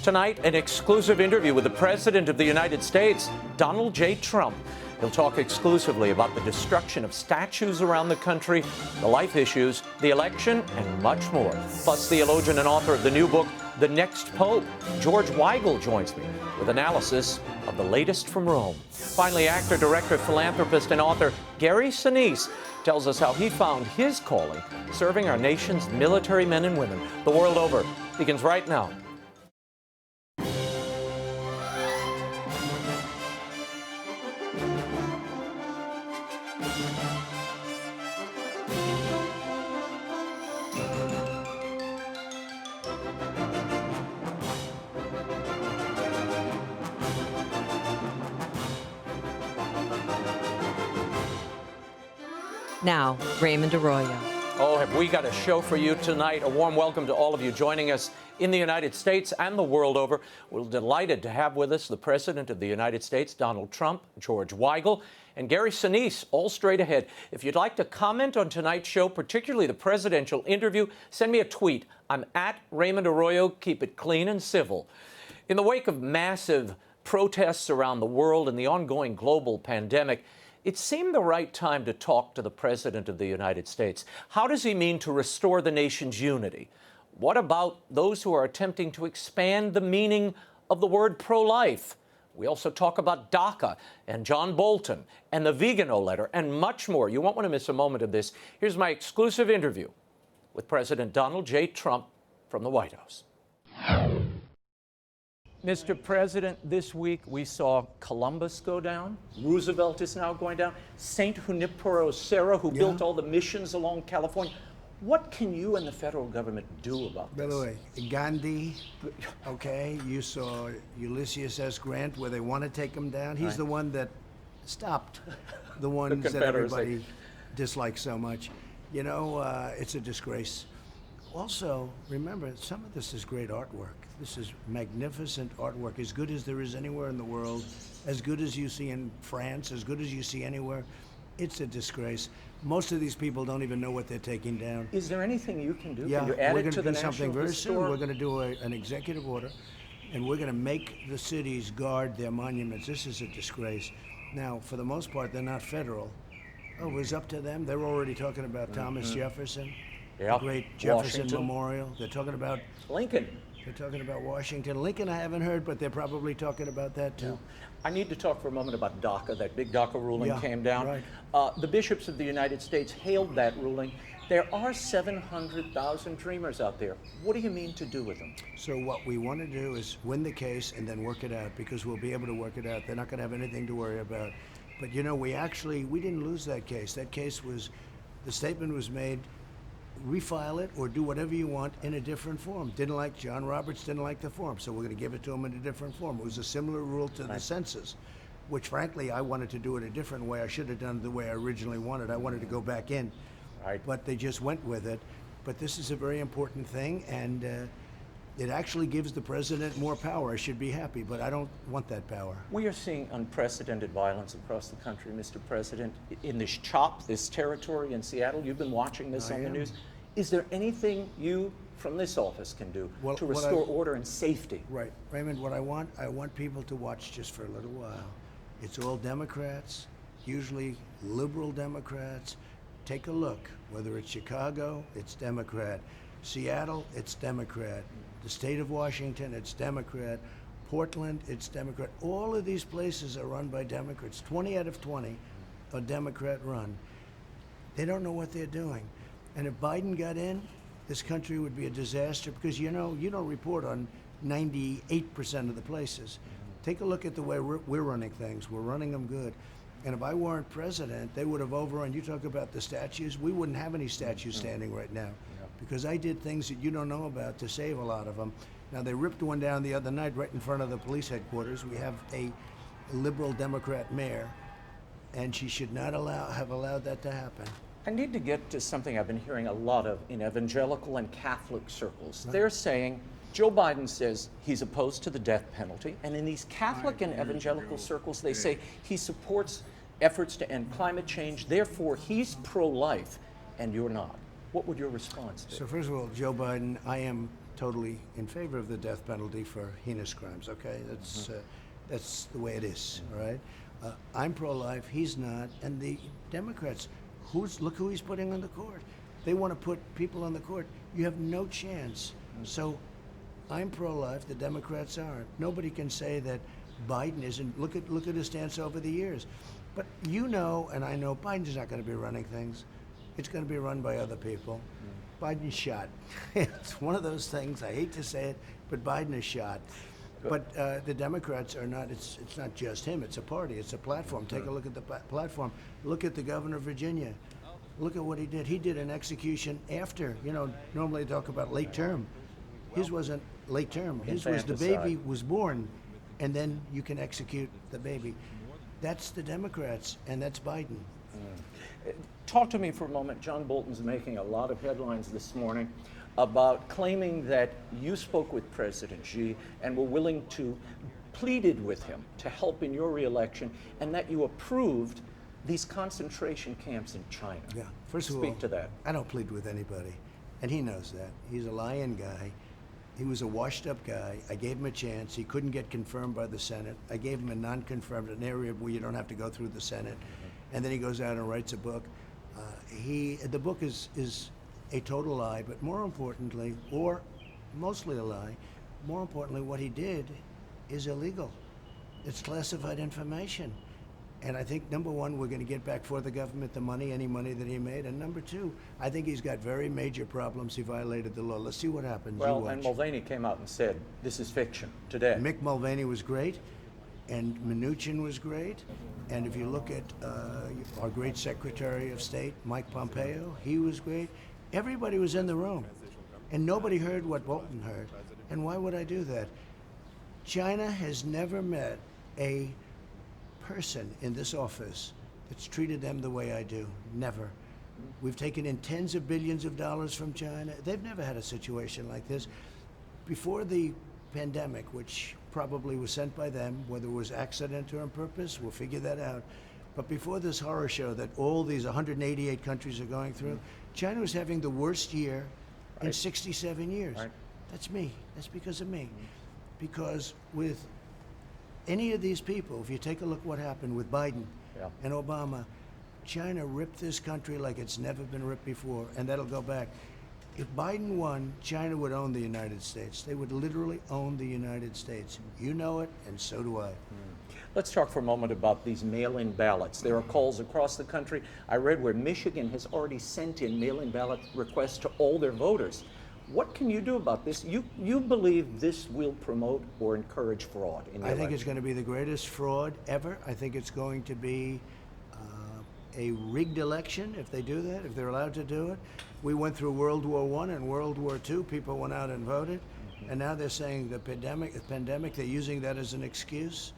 Tonight, an exclusive interview with the President of the United States, Donald J. Trump. He'll talk exclusively about the destruction of statues around the country, the life issues, the election, and much more. Plus, theologian and author of the new book, The Next Pope, George Weigel, joins me with analysis of the latest from Rome. Finally, actor, director, philanthropist, and author Gary Sinise tells us how he found his calling serving our nation's military men and women the world over. Begins right now. Now, Raymond Arroyo. Oh, have we got a show for you tonight. A warm welcome to all of you joining us in the United States and the world over. We're delighted to have with us the President of the United States, Donald Trump, George Weigel, and Gary Sinise, all straight ahead. If you'd like to comment on tonight's show, particularly the presidential interview, send me a tweet. I'm at Raymond Arroyo. Keep it clean and civil. In the wake of massive protests around the world and the ongoing global pandemic, it seemed the right time to talk to the President of the United States. How does he mean to restore the nation's unity? What about those who are attempting to expand the meaning of the word pro-life? We also talk about Daca and John Bolton and the Vigano letter and much more. You won't want to miss a moment of this. Here's my exclusive interview with President Donald J. Trump from the White House. Mr. President, this week we saw Columbus go down. Roosevelt is now going down. St. Junipero Serra, who built all the missions along California. What can you and the federal government do about this? By the way, Gandhi, okay, you saw Ulysses S. Grant, where they want to take him down. He's the one that stopped the ones that everybody dislikes so much. You know, it's a disgrace. Also, remember, some of this is great artwork. This is magnificent artwork, as good as there is anywhere in the world, as good as you see in France, as good as you see anywhere. It's a disgrace. Most of these people don't even know what they're taking down. Is there anything you can do? Yeah, can you add we're it going to to the do something National very soon. Historic? We're going to do an executive order, and we're going to make the cities guard their monuments. This is a disgrace. Now, for the most part, they're not federal. Oh, it was up to them. They're already talking about Thomas Jefferson, the great Jefferson Washington. Memorial. They're talking about Lincoln. They're talking about Washington. Lincoln, I haven't heard, but they're probably talking about that too. I need to talk for a moment about Daca. That big Daca ruling came down. Right. The bishops of the United States hailed that ruling. There are 700,000 dreamers out there. What do you mean to do with them? So what we want to do is win the case and then work it out, because we'll be able to work it out. They're not going to have anything to worry about. But you know, we didn't lose that case. That case was, the statement was made, refile it or do whatever you want in a different form. John Roberts didn't like the form, so we're going to give it to him in a different form. It was a similar rule to the census, which frankly I wanted to do it a different way. I should have done it the way I originally wanted. I wanted to go back in, but they just went with it. But this is a very important thing, and it actually gives the president more power. I should be happy, but I don't want that power. We are seeing unprecedented violence across the country, Mr. President. In this this territory in Seattle, you've been watching this on the news. Is there anything you from this office can do to restore order and safety? Right, Raymond, what I want people to watch just for a little while. It's all Democrats, usually liberal Democrats. Take a look, whether it's Chicago, it's Democrat. Seattle, it's Democrat. The state of Washington, it's Democrat. Portland, it's Democrat. All of these places are run by Democrats. 20 out of 20 are Democrat run. They don't know what they're doing. And if Biden got in, this country would be a disaster, because you don't report on 98% of the places. Take a look at the way we're running things. We're running them good. And if I weren't president, they would have overrun. You talk about the statues, we wouldn't have any statues standing right now, because I did things that you don't know about to save a lot of them. Now, they ripped one down the other night right in front of the police headquarters. We have a liberal Democrat mayor, and she should not have allowed that to happen. I need to get to something I've been hearing a lot of in evangelical and Catholic circles. They're saying, Joe Biden says he's opposed to the death penalty, and in these Catholic and evangelical circles, they say he supports efforts to end climate change, therefore he's pro-life, and you're not. What would your response be? So first of all, Joe Biden, I am totally in favor of the death penalty for heinous crimes, okay? That's the way it is, all right? I'm pro-life, he's not, and the Democrats, look who he's putting on the court. They want to put people on the court. You have no chance. So I'm pro-life, the Democrats aren't. Nobody can say that Biden isn't. Look at his stance over the years. But you know, and I know, Biden's not going to be running things. It's going to be run by other people. Biden's shot. It's one of those things, I hate to say it, but Biden is shot. But the Democrats are not, it's not just him, it's a party, it's a platform. Take a look at the platform. Look at the governor of Virginia. Look at what he did. He did an execution after, normally they talk about late term. His wasn't late term. His was the baby was born, and then you can execute the baby. That's the Democrats, and that's Biden. Talk to me for a moment. John Bolton's making a lot of headlines this morning about claiming that you spoke with President Xi and were willing to, pleaded with him to help in your reelection, and that you approved these concentration camps in China. Yeah, first of all, speak to that. I don't plead with anybody, and he knows that. He's a lying guy. He was a washed-up guy. I gave him a chance. He couldn't get confirmed by the Senate. I gave him a non-confirmed, an area where you don't have to go through the Senate. And then he goes out and writes a book. The book is a total lie, but more importantly, or mostly a lie, more importantly, what he did is illegal. It's classified information. And I think, number one, we're going to get back for the government the money, any money that he made. And number two, I think he's got very major problems. He violated the law. Let's see what happens. Well, and Mulvaney came out and said, this is fiction today. Mick Mulvaney was great, and Mnuchin was great. And if you look at our great Secretary of State, Mike Pompeo, he was great. Everybody was in the room, and nobody heard what Bolton heard. And why would I do that? China has never met a person in this office that's treated them the way I do. Never. We've taken in tens of billions of dollars from China. They've never had a situation like this. Before the pandemic, which probably was sent by them, whether it was accident or on purpose, we'll figure that out. But before this horror show that all these 188 countries are going through, China was having the worst year in 67 years. Right. That's me. That's because of me. Because with any of these people, if you take a look what happened with Biden and Obama, China ripped this country like it's never been ripped before, and that'll go back. If Biden won, China would own the United States. They would literally own the United States. You know it, and so do I. Let's talk for a moment about these mail-in ballots. There are calls across the country. I read where Michigan has already sent in mail-in ballot requests to all their voters. What can you do about this? You believe this will promote or encourage fraud in the election? I think it's going to be the greatest fraud ever. I think it's going to be a rigged election if they do that, if they're allowed to do it. We went through World War I and World War II. People went out and voted. And now they're saying the pandemic, they're using that as an excuse.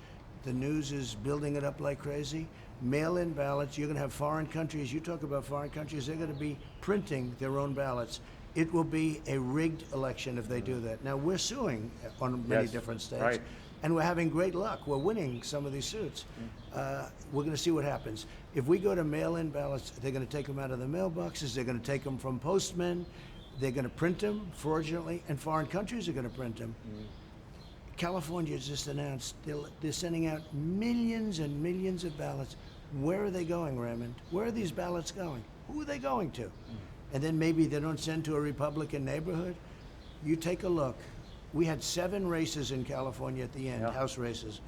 The news is building it up like crazy. Mail-in ballots, you're going to have foreign countries. You talk about foreign countries, they're going to be printing their own ballots. It will be a rigged election if they do that. Now, we're suing on many different states. Right. And we're having great luck. We're winning some of these suits. We're going to see what happens. If we go to mail-in ballots, they're going to take them out of the mailboxes. They're going to take them from postmen. They're going to print them fraudulently, and foreign countries are going to print them. California just announced they're sending out millions and millions of ballots. Where are they going, Raymond? Where are these ballots going? Who are they going to? And then maybe they don't send to a Republican neighborhood. You take a look. We had 7 races in California at the end, House races.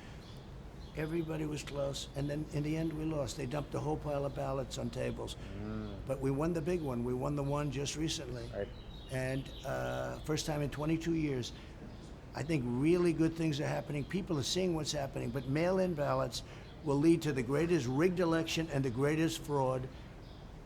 Everybody was close, and then in the end we lost. They dumped a whole pile of ballots on tables. But we won the big one. We won the one just recently. Right. And first time in 22 years. I think really good things are happening. People are seeing what's happening, but mail-in ballots will lead to the greatest rigged election and the greatest fraud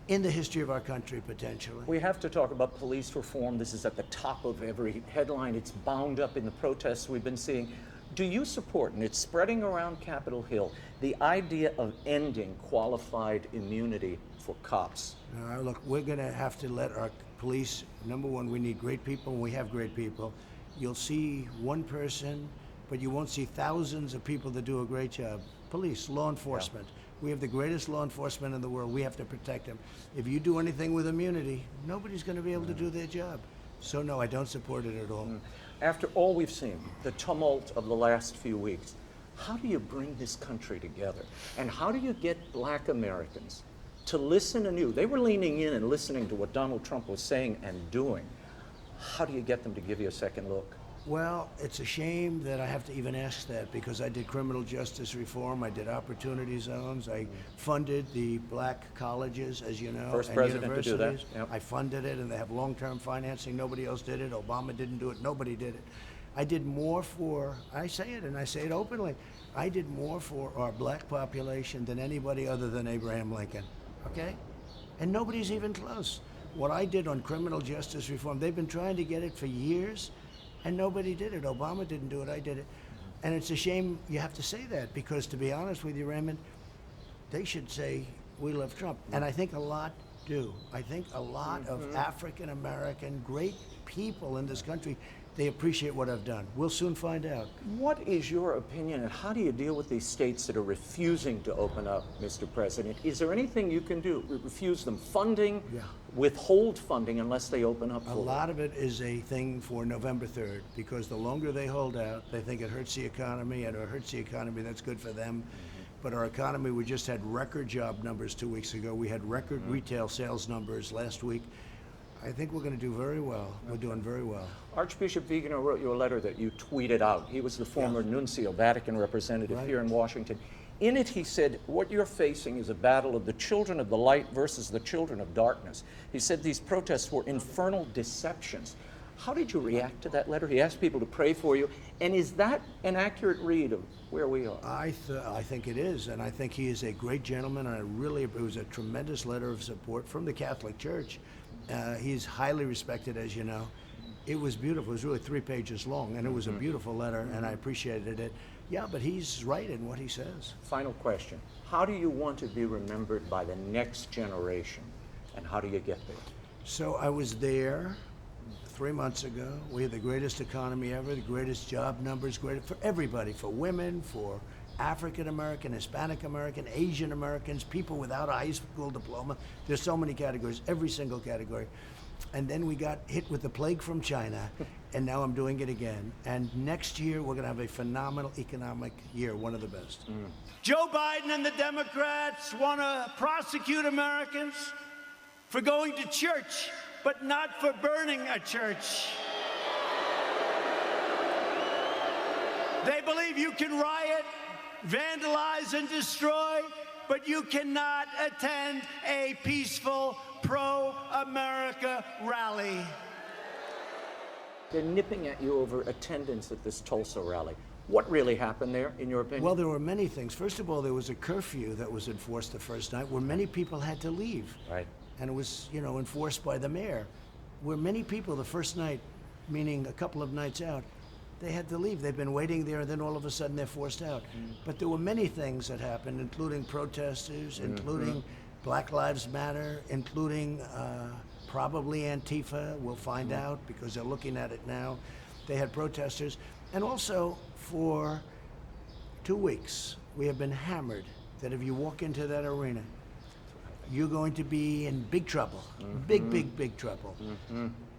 in the history of our country, potentially. We have to talk about police reform. This is at the top of every headline. It's bound up in the protests we've been seeing. Do you support, and it's spreading around Capitol Hill, the idea of ending qualified immunity for cops? Look, we're going to have to let our police, number one, we need great people, and we have great people. You'll see one person, but you won't see thousands of people that do a great job. Police, law enforcement. We have the greatest law enforcement in the world. We have to protect them. If you do anything with immunity, nobody's going to be able to do their job. So no, I don't support it at all. After all we've seen, the tumult of the last few weeks, how do you bring this country together? And how do you get black Americans to listen anew? They were leaning in and listening to what Donald Trump was saying and doing. How do you get them to give you a second look? Well, it's a shame that I have to even ask that, because I did criminal justice reform, I did opportunity zones, I funded the black colleges, as you know, First and president to do that. universities. Yep. I funded it, and they have long-term financing. Nobody else did it. Obama didn't do it. Nobody did it. I did more for, I say it, and I say it openly, I did more for our black population than anybody other than Abraham Lincoln, okay? And nobody's even close. What I did on criminal justice reform, they've been trying to get it for years, and nobody did it. Obama didn't do it, I did it. And it's a shame you have to say that, because to be honest with you, Raymond, they should say, we love Trump. And I think a lot do. I think a lot of African American great people in this country, they appreciate what I've done. We'll soon find out. What is your opinion, and how do you deal with these states that are refusing to open up, Mr. President? Is there anything you can do? Refuse them funding, withhold funding unless they open up? A lot of it is a thing for November 3rd, because the longer they hold out, they think it hurts the economy, and if it hurts the economy, that's good for them. But our economy, we just had record job numbers 2 weeks ago. We had record retail sales numbers last week. I think we're going to do very well. We're doing very well. Archbishop Vigano wrote you a letter that you tweeted out. He was the former nuncio, Vatican representative here in Washington. In it, he said, what you're facing is a battle of the children of the light versus the children of darkness. He said these protests were infernal deceptions. How did you react to that letter? He asked people to pray for you. And is that an accurate read of where we are? I think it is, and I think he is a great gentleman. It was a tremendous letter of support from the Catholic Church. He's highly respected, as you know. It was beautiful. It was really 3 pages long, and it was a beautiful letter, and I appreciated it. Yeah, but he's right in what he says. Final question. How do you want to be remembered by the next generation, and how do you get there? So I was there 3 months ago. We had the greatest economy ever, the greatest job numbers, great for everybody, for women, for African American, Hispanic American, Asian Americans, people without a high school diploma. There's so many categories, every single category. And then we got hit with the plague from China, and now I'm doing it again. And next year, we're going to have a phenomenal economic year, one of the best. Joe Biden and the Democrats want to prosecute Americans for going to church, but not for burning a church. They believe you can riot, vandalize, and destroy, but you cannot attend a peaceful pro-America rally. They're nipping at you over attendance at this Tulsa rally. What really happened there, in your opinion? Well, there were many things. First of all, there was a curfew that was enforced the first night where many people had to leave. Right. And it was, enforced by the mayor. Where many people the first night, meaning a couple of nights out, they had to leave. They've been waiting there, and then all of a sudden they're forced out. But there were many things that happened, including protesters, including Black Lives Matter, including probably Antifa. We'll find out because they're looking at it now. They had protesters. And also, for 2 weeks, we have been hammered that if you walk into that arena, you're going to be in big trouble. Big trouble.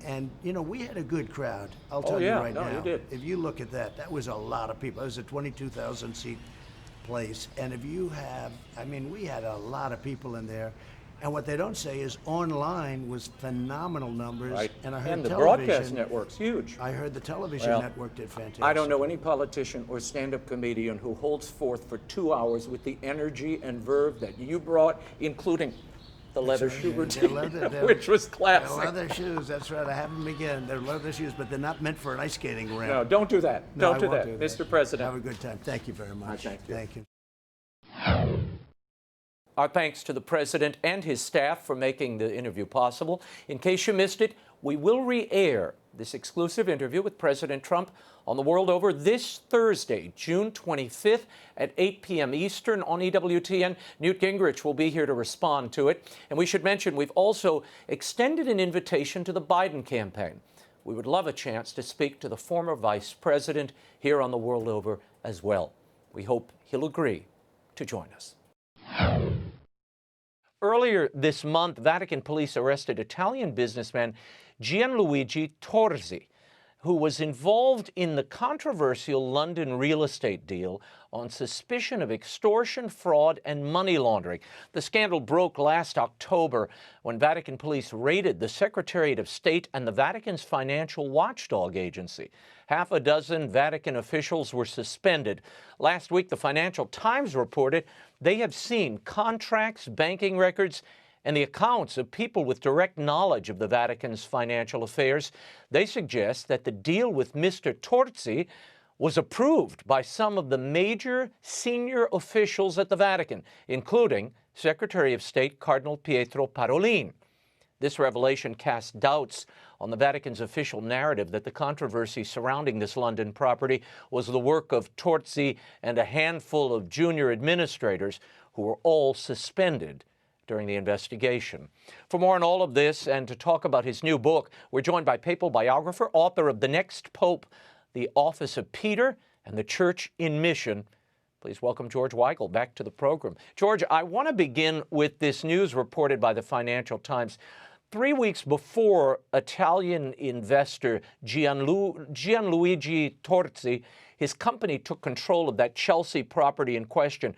And, we had a good crowd. I'll tell you right now. You did. If you look at that, that was a lot of people. It was a 22,000 seat place. And if you have, we had a lot of people in there. And what they don't say is online was phenomenal numbers. Right. And I heard the television, broadcast network's huge. I heard the television network did fantastic. I don't know any politician or stand-up comedian who holds forth for 2 hours with the energy and verve that you brought, including the leather shoe routine, which was classic. They're leather shoes, that's right. I have them again. They're leather shoes, but they're not meant for an ice skating ramp. No, don't do that. No, don't do I won't that. do Mr. President. Have a good time. Thank you very much. Thank you. Thank you. Our thanks to the President and his staff for making the interview possible. In case you missed it, we will re-air this exclusive interview with President Trump on the world over this Thursday, June 25th at 8 p.m. Eastern on EWTN. Newt Gingrich will be here to respond to it. And we should mention we've also extended an invitation to the Biden campaign. We would love a chance to speak to the former vice president here on the world over as well. We hope he'll agree to join us. Earlier this month, Vatican police arrested Italian businessman Gianluigi Torzi, who was involved in the controversial London real estate deal on suspicion of extortion, fraud, and money laundering. The scandal broke last October when Vatican police raided the Secretariat of State and the Vatican's financial watchdog agency. Half a dozen Vatican officials were suspended. Last week, the Financial Times reported they have seen contracts, banking records, and the accounts of people with direct knowledge of the Vatican's financial affairs. They suggest that the deal with Mr. Torzi was approved by some of the major senior officials at the Vatican, including Secretary of State Cardinal Pietro Parolin. This revelation casts doubts on the Vatican's official narrative that the controversy surrounding this London property was the work of Torzi and a handful of junior administrators who were all suspended during the investigation. For more on all of this and to talk about his new book, we're joined by papal biographer, author of The Next Pope, The Office of Peter, and the Church in Mission. Please welcome George Weigel back to the program. George, I want to begin with this news reported by the Financial Times. 3 weeks before Italian investor Gianluigi Torzi, his company took control of that Chelsea property in question,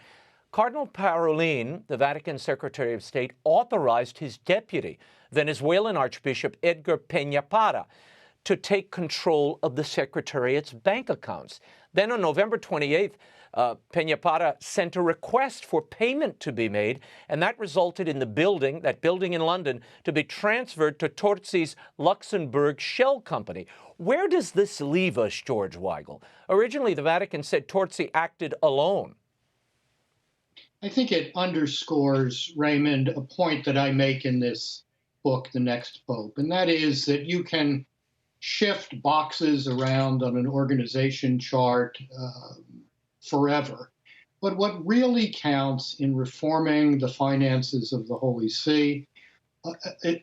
Cardinal Parolin, the Vatican Secretary of State, authorized his deputy, Venezuelan Archbishop Edgar Peña-Parra, to take control of the Secretariat's bank accounts. Then on November 28th, Peña-Parra sent a request for payment to be made, and that resulted in that building in London, to be transferred to Torzi's Luxembourg shell company. Where does this leave us, George Weigel? Originally, the Vatican said Torzi acted alone. I think it underscores, Raymond, a point that I make in this book, The Next Pope, and that is that you can shift boxes around on an organization chart forever. But what really counts in reforming the finances of the Holy See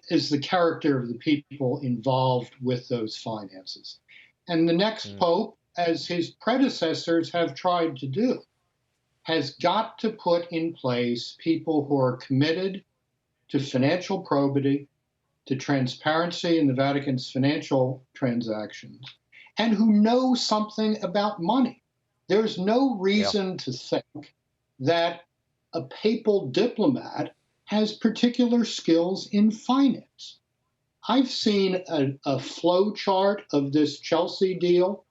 is the character of the people involved with those finances. And the next Pope, as his predecessors have tried to do, has got to put in place people who are committed to financial probity, to transparency in the Vatican's financial transactions, and who know something about money. There's no reason to think that a papal diplomat has particular skills in finance. I've seen a flow chart of this Chelsea deal.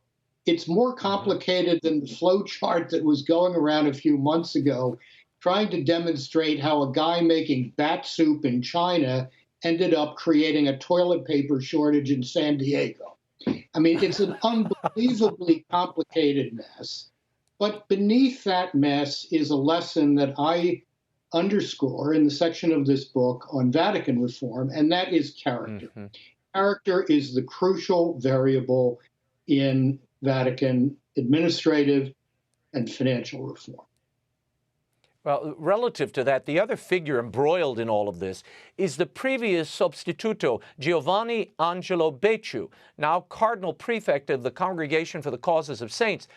It's more complicated than the flow chart that was going around a few months ago, trying to demonstrate how a guy making bat soup in China ended up creating a toilet paper shortage in San Diego. I mean, it's an unbelievably complicated mess. But beneath that mess is a lesson that I underscore in the section of this book on Vatican reform, and that is character. Character is the crucial variable in Vatican administrative and financial reform. Well, relative to that, the other figure embroiled in all of this is the previous substituto, Giovanni Angelo Becciu, now Cardinal Prefect of the Congregation for the Causes of Saints.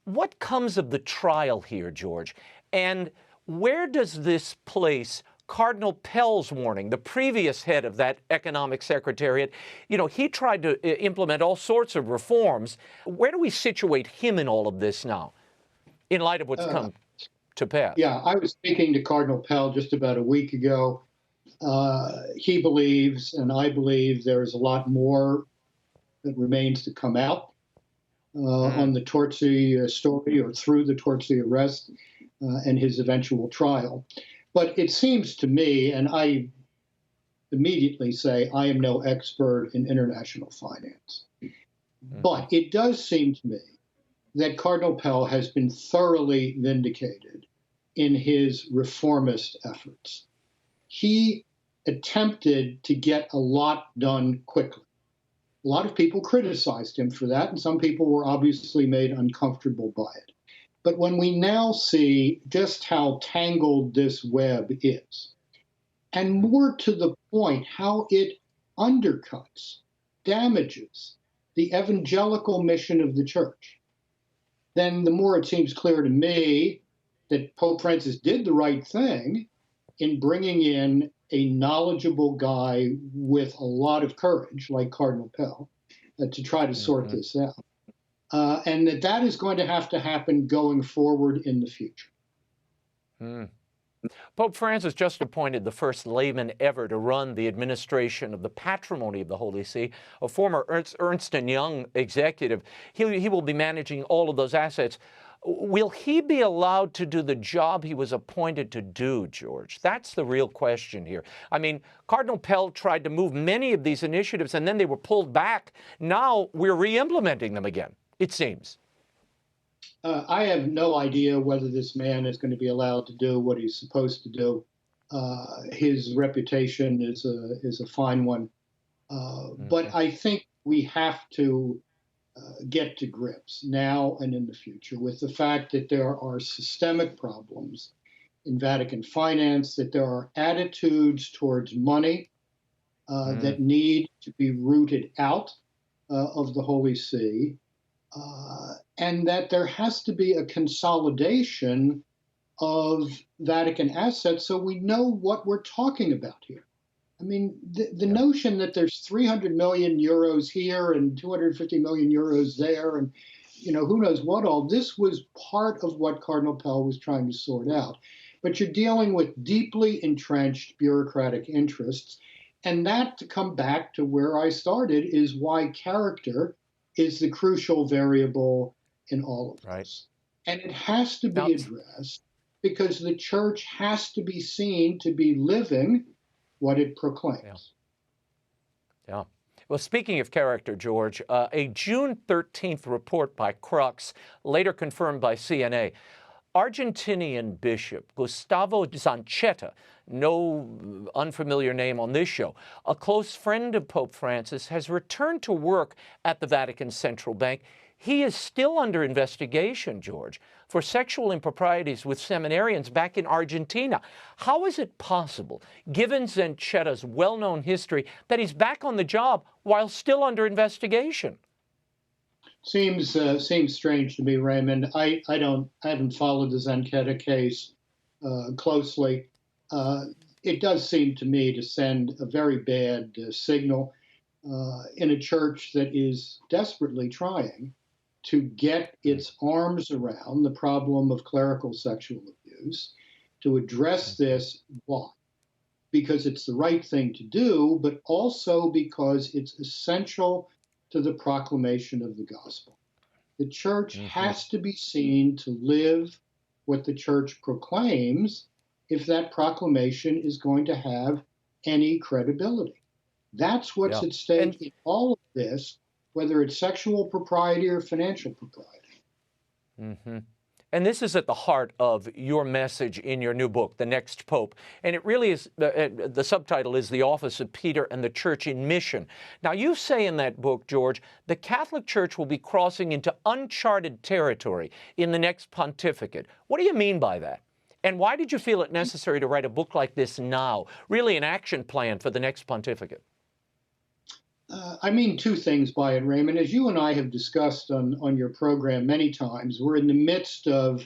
What comes of the trial here, George? And where does this place Cardinal Pell's warning, the previous head of that economic secretariat? You know, he tried to implement all sorts of reforms. Where do we situate him in all of this now, in light of what's come to pass? Yeah, I was speaking to Cardinal Pell just about a week ago. He believes, and I believe, there's a lot more that remains to come out on the Torzi story, or through the Torzi arrest and his eventual trial. But it seems to me, and I immediately say I am no expert in international finance, but it does seem to me that Cardinal Pell has been thoroughly vindicated in his reformist efforts. He attempted to get a lot done quickly. A lot of people criticized him for that, and some people were obviously made uncomfortable by it. But when we now see just how tangled this web is, and more to the point, how it undercuts, damages the evangelical mission of the Church, then the more it seems clear to me that Pope Francis did the right thing in bringing in a knowledgeable guy with a lot of courage, like Cardinal Pell, to try to sort this out. And that is going to happen going forward in the future. Pope Francis just appointed the first layman ever to run the administration of the patrimony of the Holy See, a former Ernst & Young executive. He will be managing all of those assets. Will he be allowed to do the job he was appointed to do, George? That's the real question here. I mean, Cardinal Pell tried to move many of these initiatives, and then they were pulled back. Now we're re-implementing them again, it seems. I have no idea whether this man is going to be allowed to do what he's supposed to do. His reputation is a fine one. But I think we have to get to grips now and in the future with the fact that there are systemic problems in Vatican finance, that there are attitudes towards money that need to be rooted out of the Holy See, and that there has to be a consolidation of Vatican assets so we know what we're talking about here. I mean, the notion that there's 300 million euros here and 250 million euros there and, who knows what all, this was part of what Cardinal Pell was trying to sort out. But you're dealing with deeply entrenched bureaucratic interests. And that, to come back to where I started, is why character is the crucial variable in all of this. And it has to be addressed because the church has to be seen to be living what it proclaims. Yeah. Well, speaking of character, George, a June 13th report by Crux, later confirmed by CNA, Argentinian Bishop Gustavo Zanchetta, no unfamiliar name on this show, a close friend of Pope Francis, has returned to work at the Vatican Central Bank. He is still under investigation, George, for sexual improprieties with seminarians back in Argentina. How is it possible, given Zanchetta's well-known history, that he's back on the job while still under investigation? Seems strange to me, Raymond. I haven't followed the Zanchetta case closely. It does seem to me to send a very bad signal in a church that is desperately trying to get its arms around the problem of clerical sexual abuse, to address this. Why? Because it's the right thing to do, but also because it's essential to the proclamation of the gospel. The church has to be seen to live what the church proclaims if that proclamation is going to have any credibility. That's what's at stake in all of this, whether it's sexual propriety or financial propriety. And this is at the heart of your message in your new book, The Next Pope. And it really is, the subtitle is The Office of Peter and the Church in Mission. Now, you say in that book, George, the Catholic Church will be crossing into uncharted territory in the next pontificate. What do you mean by that? And why did you feel it necessary to write a book like this now, really an action plan for the next pontificate? I mean two things by it, Raymond. As you and I have discussed on your program many times, we're in the midst of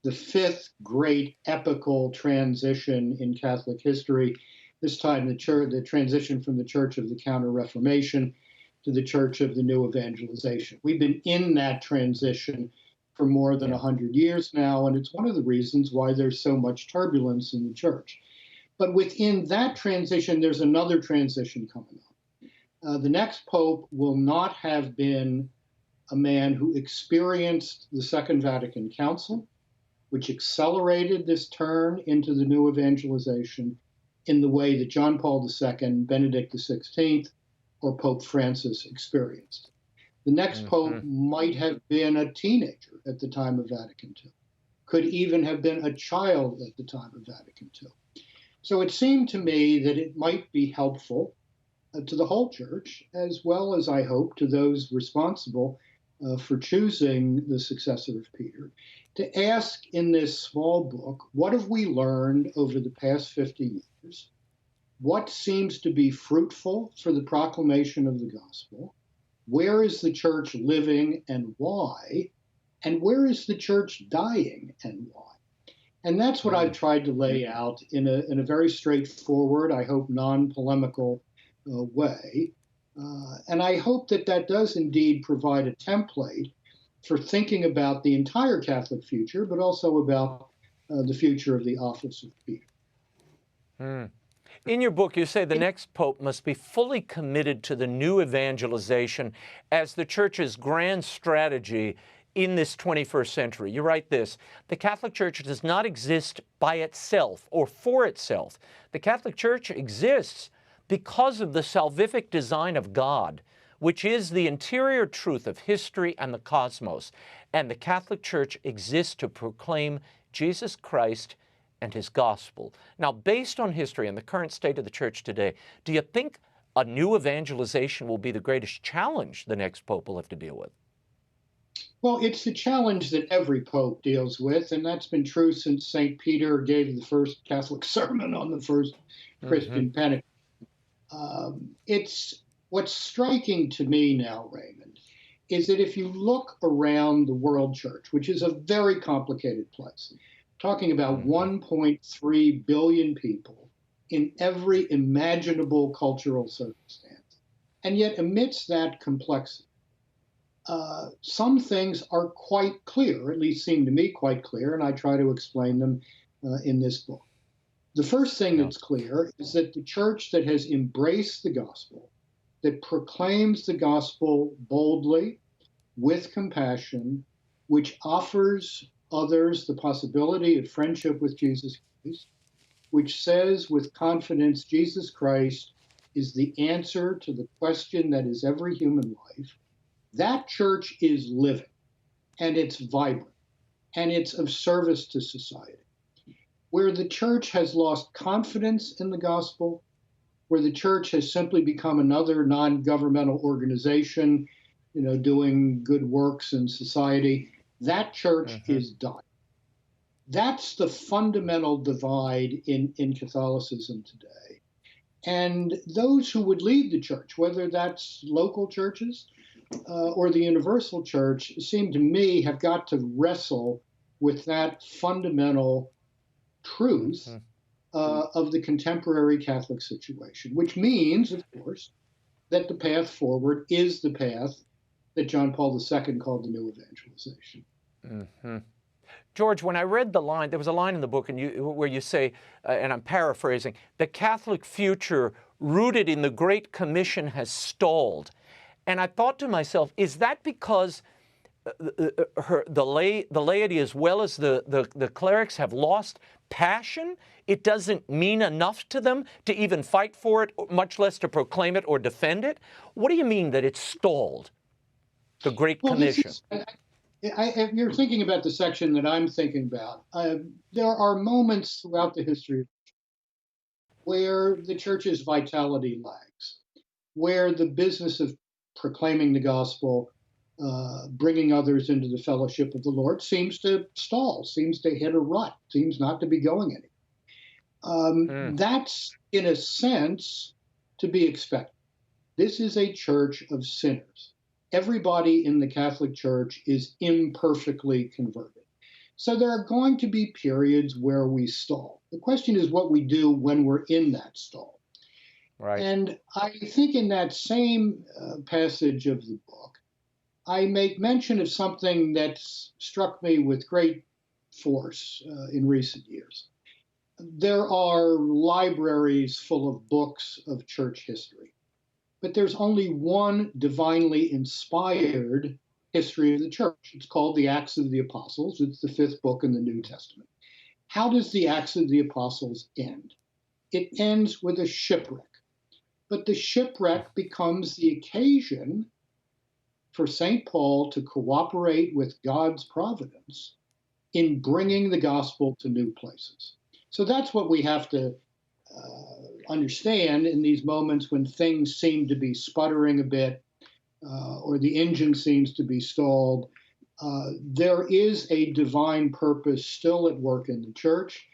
the fifth great epical transition in Catholic history. This time the transition from the Church of the Counter-Reformation to the Church of the New Evangelization. We've been in that transition for more than 100 years now, and it's one of the reasons why there's so much turbulence in the church. But within that transition, there's another transition coming up. The next pope will not have been a man who experienced the Second Vatican Council, which accelerated this turn into the new evangelization in the way that John Paul II, Benedict XVI, or Pope Francis experienced. The next pope might have been a teenager at the time of Vatican II, could even have been a child at the time of Vatican II. So it seemed to me that it might be helpful to the whole church, as well as, I hope, to those responsible for choosing the successor of Peter, to ask in this small book, what have we learned over the past 50 years? What seems to be fruitful for the proclamation of the gospel? Where is the church living and why? And where is the church dying and why? And that's what I've tried to lay out in a very straightforward, I hope non-polemical way. And I hope that that does indeed provide a template for thinking about the entire Catholic future, but also about the future of the office of Peter. In your book, you say the next pope must be fully committed to the new evangelization as the Church's grand strategy in this 21st century. You write this: the Catholic Church does not exist by itself or for itself. The Catholic Church exists because of the salvific design of God, which is the interior truth of history and the cosmos. And the Catholic Church exists to proclaim Jesus Christ and his gospel. Now, based on history and the current state of the Church today, do you think a new evangelization will be the greatest challenge the next pope will have to deal with? Well, it's the challenge that every pope deals with, and that's been true since St. Peter gave the first Catholic sermon on the first Christian Pentecost. It's what's striking to me now, Raymond, is that if you look around the world church, which is a very complicated place, talking about 1.3 billion people in every imaginable cultural circumstance, and yet amidst that complexity, some things are quite clear, or at least seem to me quite clear, and I try to explain them in this book. The first thing that's clear is that the church that has embraced the gospel, that proclaims the gospel boldly, with compassion, which offers others the possibility of friendship with Jesus Christ, which says with confidence, Jesus Christ is the answer to the question that is every human life, that church is living, and it's vibrant, and it's of service to society. Where the church has lost confidence in the gospel, where the church has simply become another non-governmental organization, doing good works in society, that church is dying. That's the fundamental divide in Catholicism today. And those who would lead the church, whether that's local churches or the universal church, seem to me have got to wrestle with that fundamental truth of the contemporary Catholic situation, which means, of course, that the path forward is the path that John Paul II called the new evangelization. George, when I read the line, there was a line in the book where you say, and I'm paraphrasing, the Catholic future rooted in the Great Commission has stalled. And I thought to myself, is that because the laity as well as the clerics have lost passion? It doesn't mean enough to them to even fight for it, much less to proclaim it or defend it? What do you mean that it's stalled, the Great Commission? You're thinking about the section that I'm thinking about. There are moments throughout the history where the church's vitality lags, where the business of proclaiming the gospel, bringing others into the fellowship of the Lord, seems to stall, seems to hit a rut, seems not to be going anywhere. That's, in a sense, to be expected. This is a church of sinners. Everybody in the Catholic Church is imperfectly converted. So there are going to be periods where we stall. The question is what we do when we're in that stall. Right. And I think in that same passage of the book, I make mention of something that's struck me with great force in recent years. There are libraries full of books of church history, but there's only one divinely inspired history of the church. It's called the Acts of the Apostles. It's the fifth book in the New Testament. How does the Acts of the Apostles end? It ends with a shipwreck. But the shipwreck becomes the occasion for St. Paul to cooperate with God's providence in bringing the gospel to new places. So that's what we have to understand in these moments when things seem to be sputtering a bit or the engine seems to be stalled. There is a divine purpose still at work in the church.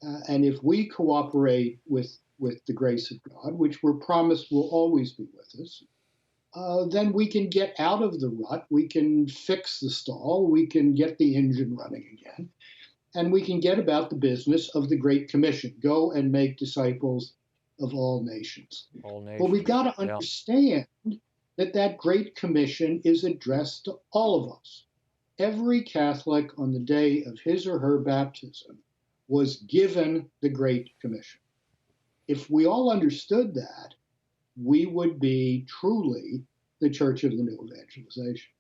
And if we cooperate with the grace of God, which we're promised will always be with us, then we can get out of the rut, we can fix the stall, we can get the engine running again. and we can get about the business of the Great Commission. Go and make disciples of all nations. All nations. But we've got to Yeah. understand that that Great Commission is addressed to all of us. Every Catholic on the day of his or her baptism was given the Great Commission. If we all understood that, we would be truly the Church of the New Evangelization.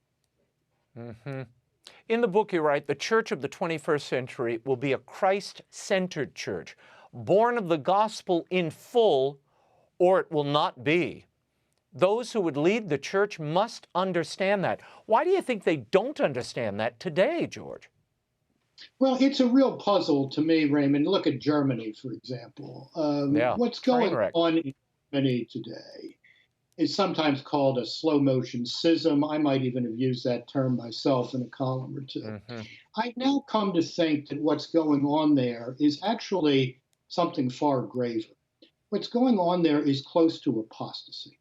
Mm-hmm. In the book, you write, the Church of the 21st century will be a Christ-centered church, born of the gospel in full, or it will not be. Those who would lead the church must understand that. Why do you think they don't understand that today, George? Well, it's a real puzzle to me, Raymond. Look at Germany, for example. What's going on in Germany today is sometimes called a slow motion schism. I might even have used that term myself in a column or two. Mm-hmm. I now come to think that what's going on there is actually something far graver. What's going on there is close to apostasy.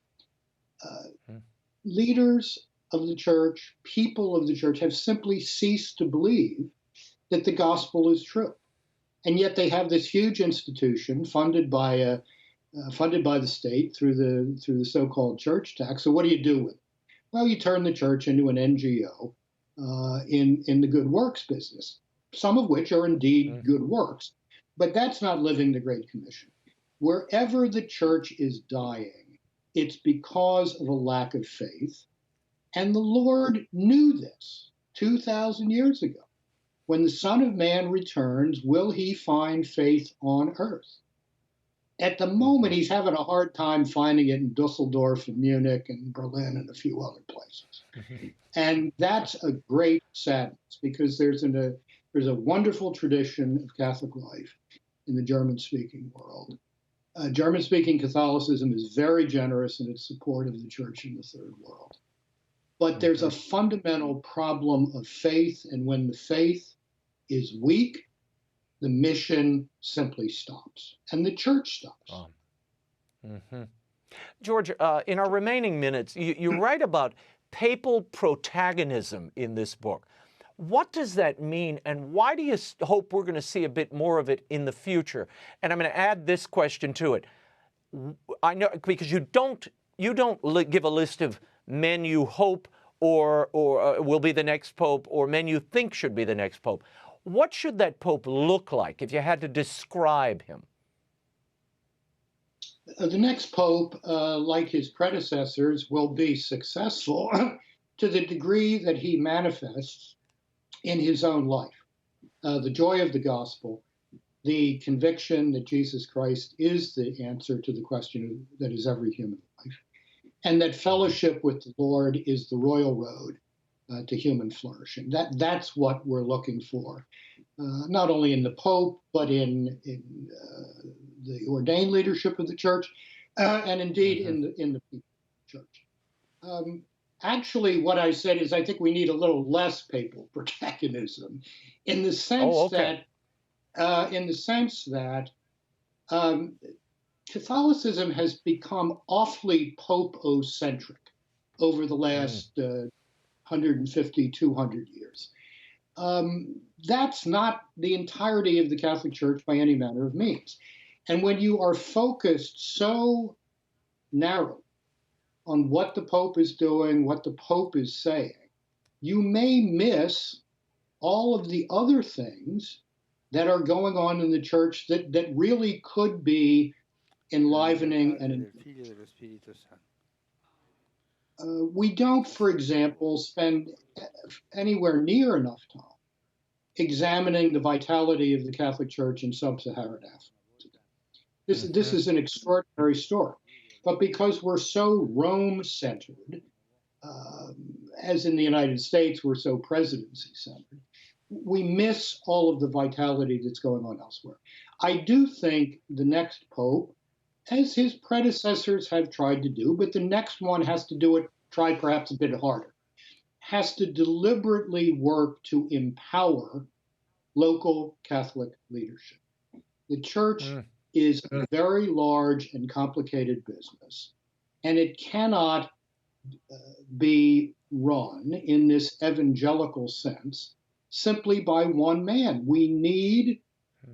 Leaders of the church, people of the church, have simply ceased to believe that the gospel is true. And yet they have this huge institution funded by the state through the so-called church tax. So what do you do with it? Well, you turn the church into an NGO in the good works business, some of which are indeed good works. But that's not living the Great Commission. Wherever the church is dying, it's because of a lack of faith. And the Lord knew this 2,000 years ago. When the Son of Man returns, will he find faith on earth? At the moment, he's having a hard time finding it in Dusseldorf and Munich and Berlin and a few other places. And that's a great sadness, because there's a wonderful tradition of Catholic life in the German-speaking world. German-speaking Catholicism is very generous in its support of the church in the Third World. But there's a fundamental problem of faith, and when the faith is weak, the mission simply stops, and the church stops. George, in our remaining minutes, you write about papal protagonism in this book. What does that mean, and why do you hope we're going to see a bit more of it in the future? And I'm going to add this question to it. I know, because you don't give a list of men you hope or will be the next pope, or men you think should be the next pope. What should that pope look like if you had to describe him? The next pope, like his predecessors, will be successful to the degree that he manifests in his own life the joy of the gospel, the conviction that Jesus Christ is the answer to the question that is every human life, and that fellowship with the Lord is the royal road to human flourishing. That's what we're looking for, not only in the Pope, but in the ordained leadership of the church, and indeed in the people of the church. Actually, what I said is I think we need a little less papal protagonism, in the sense that Catholicism has become awfully pope-ocentric over the last 150, 200 years. That's not the entirety of the Catholic Church by any manner of means. And when you are focused so narrow on what the Pope is doing, what the Pope is saying, you may miss all of the other things that are going on in the church that really could be enlivening and we don't, for example, spend anywhere near enough time examining the vitality of the Catholic Church in sub-Saharan Africa today. This is an extraordinary story. But because we're so Rome-centered, as in the United States, we're so presidency-centered, we miss all of the vitality that's going on elsewhere. I do think the next Pope, as his predecessors have tried to do, but the next one has to try perhaps a bit harder, has to deliberately work to empower local Catholic leadership. The church is a very large and complicated business, and it cannot be run in this evangelical sense simply by one man. We need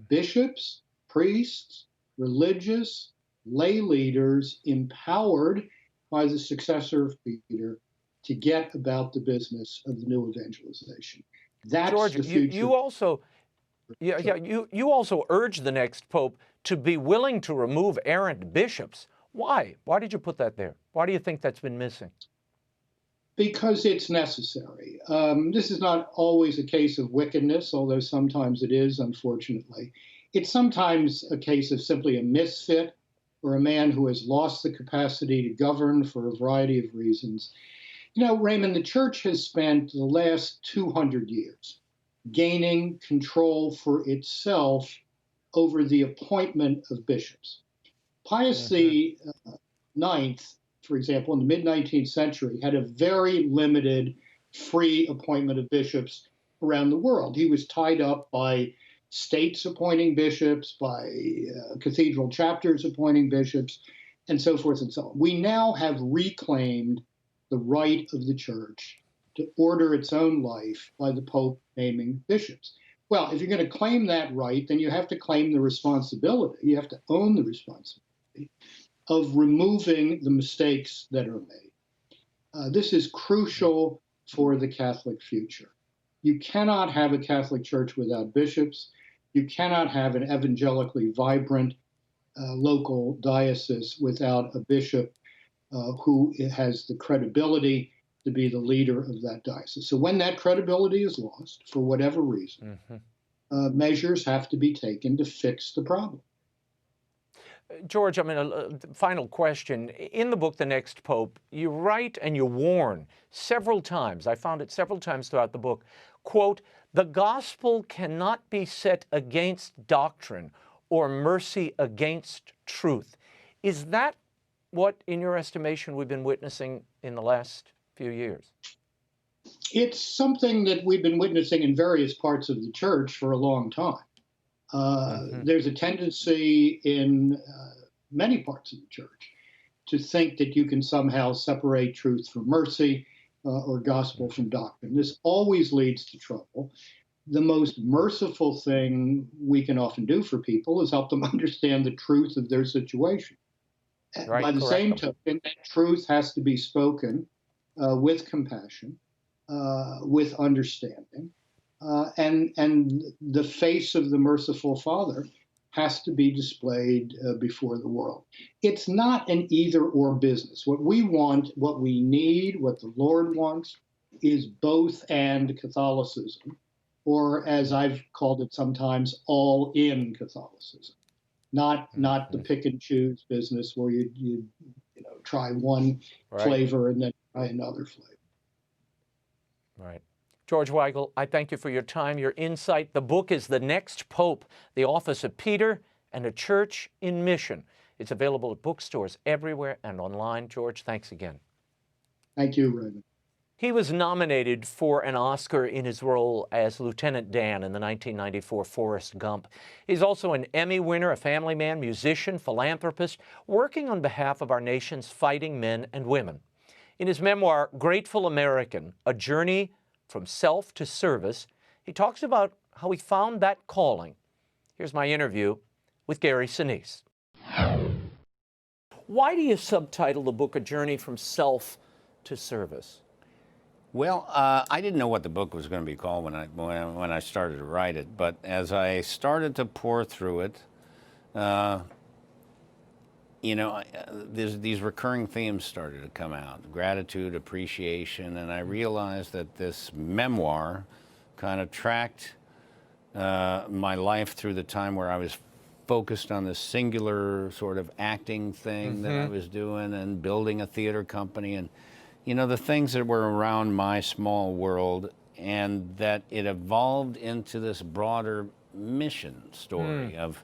bishops, priests, religious, lay leaders empowered by the successor of Peter to get about the business of the new evangelization. That's George, the future. you also, you also urge the next pope to be willing to remove errant bishops. Why? Why did you put that there? Why do you think that's been missing? Because it's necessary. This is not always a case of wickedness, although sometimes it is, unfortunately. It's sometimes a case of simply a misfit or a man who has lost the capacity to govern for a variety of reasons. You know, Raymond, the church has spent the last 200 years gaining control for itself over the appointment of bishops. Pius the Ninth, for example, in the mid-19th century, had a very limited free appointment of bishops around the world. He was tied up by states appointing bishops, by cathedral chapters appointing bishops, and so forth and so on. We now have reclaimed the right of the church to order its own life by the Pope naming bishops. Well, if you're going to claim that right, then you have to claim the responsibility. You have to own the responsibility of removing the mistakes that are made. This is crucial for the Catholic future. You cannot have a Catholic Church without bishops. You cannot have an evangelically vibrant local diocese without a bishop who has the credibility to be the leader of that diocese. So when that credibility is lost, for whatever reason, measures have to be taken to fix the problem. George, I mean, a final question. In the book, The Next Pope, you write and you warn several times, I found it several times throughout the book, quote, "The gospel cannot be set against doctrine or mercy against truth." Is that what, in your estimation, we've been witnessing in the last few years? It's something that we've been witnessing in various parts of the church for a long time. There's a tendency in many parts of the church to think that you can somehow separate truth from mercy or gospel from doctrine. This always leads to trouble. The most merciful thing we can often do for people is help them understand the truth of their situation. Right, by the same token, that truth has to be spoken with compassion, with understanding. And the face of the merciful Father has to be displayed before the world. It's not an either-or business. What we want, what we need, what the Lord wants is both and Catholicism, or as I've called it sometimes, all-in Catholicism. Not the pick and choose business where you try one flavor and then try another flavor. Right. George Weigel, I thank you for your time, your insight. The book is The Next Pope, The Office of Peter and a Church in Mission. It's available at bookstores everywhere and online. George, thanks again. Thank you, Raymond. He was nominated for an Oscar in his role as Lieutenant Dan in the 1994 Forrest Gump. He's also an Emmy winner, a family man, musician, philanthropist, working on behalf of our nation's fighting men and women. In his memoir, Grateful American, A Journey from Self to Service, he talks about how he found that calling. Here's my interview with Gary Sinise. Why do you subtitle the book A Journey from Self to Service? Well, I didn't know what the book was going to be called when I started to write it, but as I started to pore through it, these recurring themes started to come out: gratitude, appreciation, and I realized that this memoir kind of tracked my life through the time where I was focused on this singular sort of acting thing that I was doing and building a theater company and the things that were around my small world, and that it evolved into this broader mission story of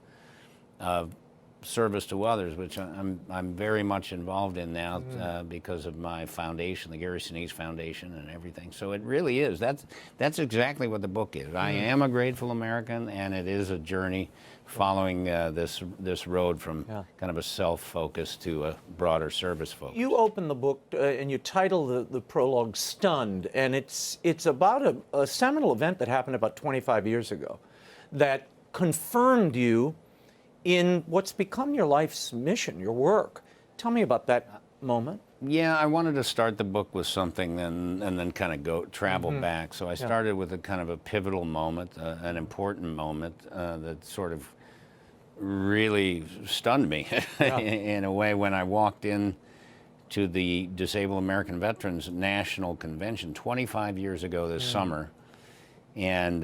service to others, which I'm very much involved in now because of my foundation, the Gary Sinise Foundation, and everything. So it really is. That's exactly what the book is. I am a grateful American, and it is a journey following this road from kind of a self-focus to a broader service focus. You open the book and you title the prologue "Stunned," and it's about a seminal event that happened about 25 years ago that confirmed you in what's become your life's mission, your work. Tell me about that moment. Yeah, I wanted to start the book with something and then kind of travel back. So I started with a kind of a pivotal moment, an important moment that sort of really stunned me in a way when I walked in to the Disabled American Veterans National Convention 25 years ago this summer. And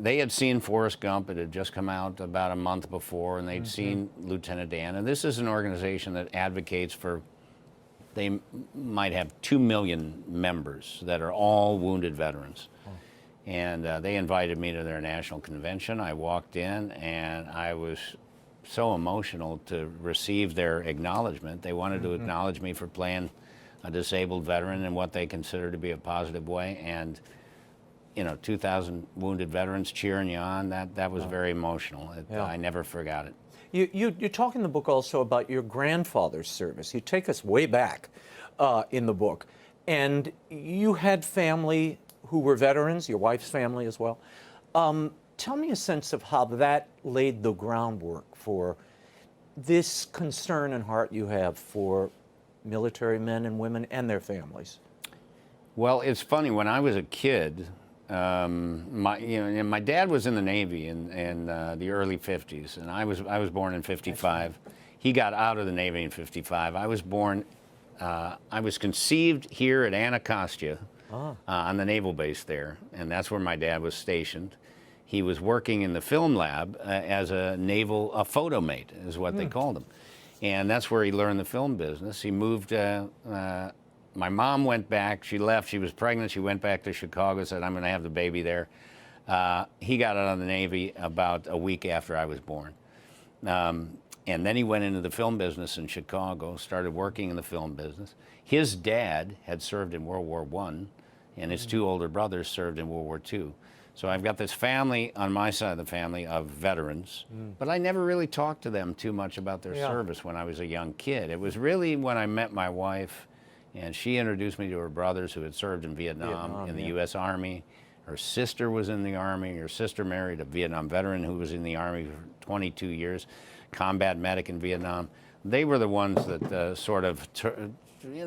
they had seen Forrest Gump. It had just come out about a month before, and they'd seen Lieutenant Dan. And this is an organization that advocates for, they might have 2 million members that are all wounded veterans. And they invited me to their national convention. I walked in, and I was so emotional to receive their acknowledgement. They wanted to acknowledge me for playing a disabled veteran in what they consider to be a positive way. And 2,000 wounded veterans cheering you on, that was very emotional. I never forgot it. You talk in the book also about your grandfather's service. You take us way back in the book. And you had family who were veterans, your wife's family as well. Tell me a sense of how that laid the groundwork for this concern and heart you have for military men and women and their families. Well, it's funny, when I was a kid, my dad was in the Navy in the early 50s, and I was born in 55. He got out of the Navy in 55. I was conceived here at Anacostia on the naval base there, and that's where my dad was stationed. He was working in the film lab as a photo mate, is what they called him, and that's where he learned the film business. He moved. My mom went back. She left. She was pregnant. She went back to Chicago, said, I'm going to have the baby there. He got out of the Navy about a week after I was born. And then he went into the film business in Chicago, started working in the film business. His dad had served in World War I, and his 2 older brothers served in World War II. So I've got this family on my side of the family of veterans, but I never really talked to them too much about their service when I was a young kid. It was really when I met my wife, and she introduced me to her brothers who had served in Vietnam in the U.S. Army. Her sister was in the Army. Her sister married a Vietnam veteran who was in the Army for 22 years, combat medic in Vietnam. They were the ones that sort of,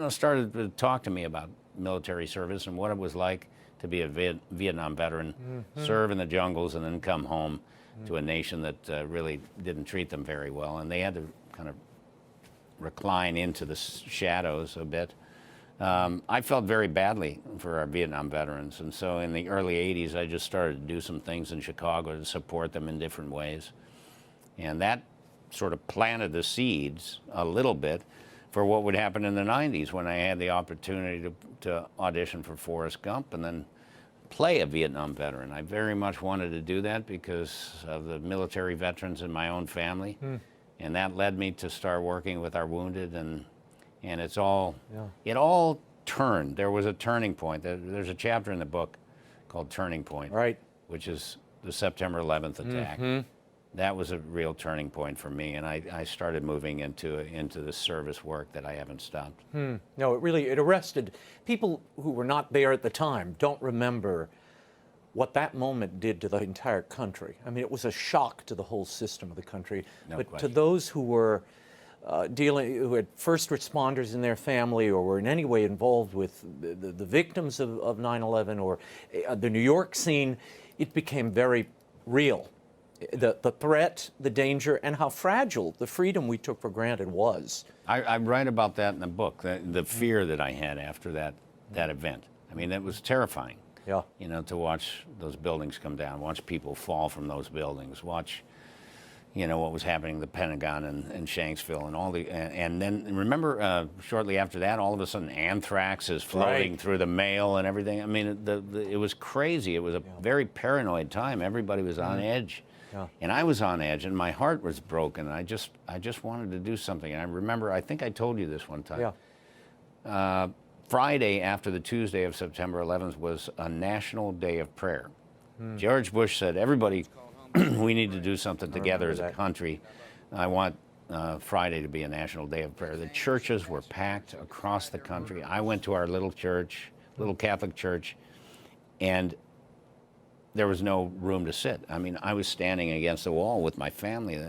started to talk to me about military service and what it was like to be a Vietnam veteran, serve in the jungles, and then come home to a nation that really didn't treat them very well. And they had to kind of recline into the shadows a bit. I felt very badly for our Vietnam veterans, and so in the early 80s I just started to do some things in Chicago to support them in different ways. And that sort of planted the seeds a little bit for what would happen in the 90s when I had the opportunity to audition for Forrest Gump and then play a Vietnam veteran. I very much wanted to do that because of the military veterans in my own family. And that led me to start working with our wounded, and it all turned. There was a turning point. There's a chapter in the book called Turning Point, which is the September 11th attack. That was a real turning point for me, and I started moving into the service work that I haven't stopped. No, it arrested people who were not there at the time. Don't remember what that moment did to the entire country. I mean, it was a shock to the whole system of the country. But to those who were who had first responders in their family or were in any way involved with the victims of 9/11 or the New York scene, it became very real. The threat, the danger, and how fragile the freedom we took for granted was. I write about that in the book, the fear that I had after that event. I mean, it was terrifying. To watch those buildings come down, watch people fall from those buildings, watch what was happening in the Pentagon and Shanksville and all and then remember shortly after that, all of a sudden anthrax is floating through the mail and everything. I mean, it was crazy. It was a very paranoid time. Everybody was on edge. Yeah. And I was on edge, and my heart was broken. I just wanted to do something. And I remember, I think I told you this one time. Yeah. Friday after the Tuesday of September 11th was a national day of prayer. George Bush said, everybody, we need to do something together as a country. I want Friday to be a national day of prayer. The churches were packed across the country. I went to our little church, little Catholic church, and there was no room to sit. I mean, I was standing against the wall with my family.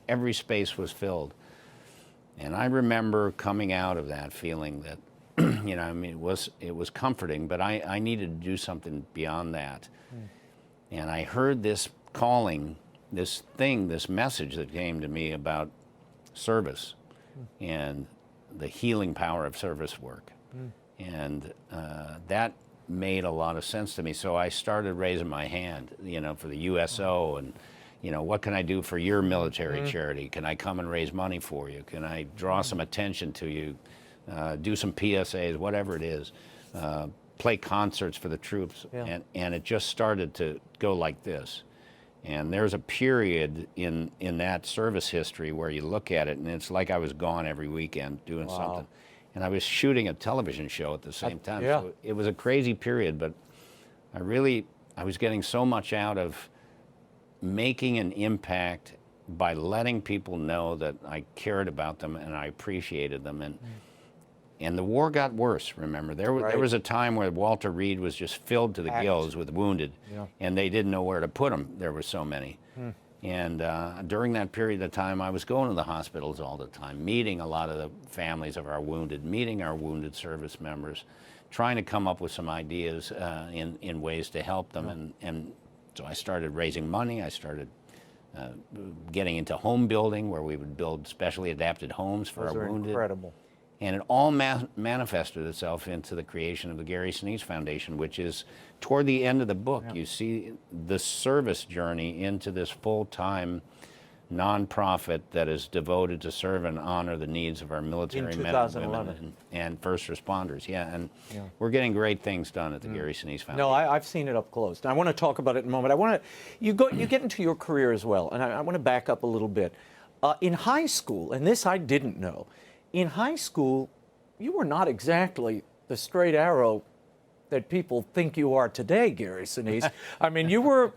Every space was filled. And I remember coming out of that feeling that, you know, I mean, it was comforting, but I needed to do something beyond that. And I heard this calling, this message that came to me about service and the healing power of service work. And that made a lot of sense to me. So I started raising my hand, you know, for the USO and, you know, what can I do for your military charity? Can I come and raise money for you? Can I draw some attention to you? Do some PSAs, whatever it is, play concerts for the troops. Yeah. And it just started to go like this. And there's a period in that service history where you look at it and it's like I was gone every weekend doing something. And I was shooting a television show at the same time. Yeah. So it was a crazy period, but I was getting so much out of making an impact by letting people know that I cared about them and I appreciated them. And the war got worse, remember. There was a time where Walter Reed was just filled to the gills with wounded, and they didn't know where to put them. There were so many. And during that period of time, I was going to the hospitals all the time, meeting a lot of the families of our wounded, meeting our wounded service members, trying to come up with some ideas in ways to help them. And so I started raising money. I started getting into home building, where we would build specially adapted homes for our wounded. Incredible. And it all manifested itself into the creation of the Gary Sinise Foundation, which is toward the end of the book. You see the service journey into this full-time nonprofit that is devoted to serve and honor the needs of our military men and women and first responders. And we're getting great things done at the Gary Sinise Foundation. No, I've seen it up close. I want to talk about it in a moment. I want to, you get into your career as well, and I want to back up a little bit. In high school, and this I didn't know, in high school, you were not exactly the straight arrow that people think you are today, Gary Sinise. I mean, you were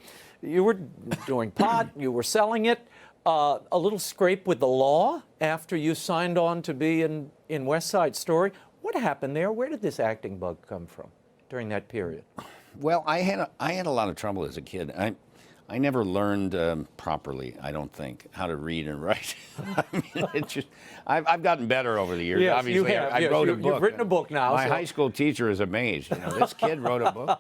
doing pot, you were selling it, a little scrape with the law after you signed on to be in West Side Story. What happened there? Where did this acting bug come from during that period? Well, I had a lot of trouble as a kid. I never learned properly, I don't think, how to read and write. I mean, it's just, I've gotten better over the years. Yes, Obviously, you have. I wrote a book. You've written a book now. My high school teacher is amazed. You know, this kid wrote a book.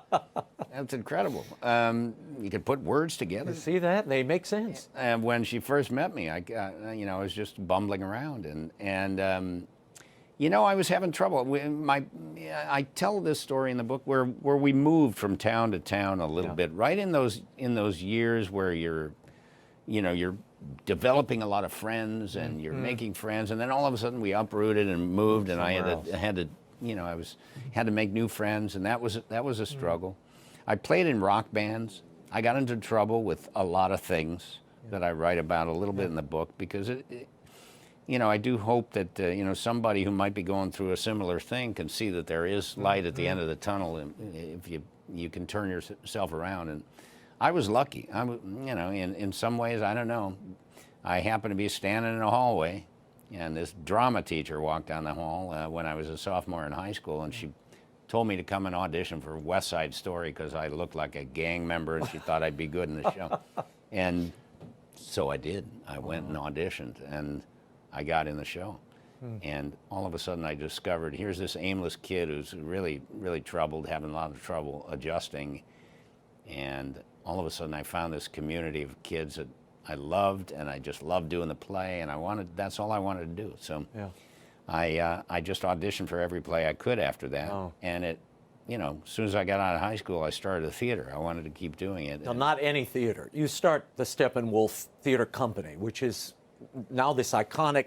That's incredible. You could put words together. You see that? They make sense. And when she first met me, I was just bumbling around, and you know, I was having trouble. I tell this story in the book where we moved from town to town a little bit, right in those years where you're developing a lot of friends and you're making friends, and then all of a sudden we uprooted and moved, and I had to make new friends, and that was a struggle. I played in rock bands. I got into trouble with a lot of things that I write about a little bit in the book, because I do hope that somebody who might be going through a similar thing can see that there is light at the end of the tunnel, and if you can turn yourself around. And I was lucky. In some ways, I don't know. I happened to be standing in a hallway, and this drama teacher walked down the hall when I was a sophomore in high school, and she told me to come and audition for West Side Story because I looked like a gang member, and she thought I'd be good in the show. And so I did. I went and auditioned, and I got in the show. And all of a sudden I discovered, here's this aimless kid who's really, really troubled, having a lot of trouble adjusting. And all of a sudden I found this community of kids that I loved, and I just loved doing the play, and that's all I wanted to do. So I just auditioned for every play I could after that. And as soon as I got out of high school, I started a theater. I wanted to keep doing it. Now, not any theater. You start the Steppenwolf Theater Company, which is now this iconic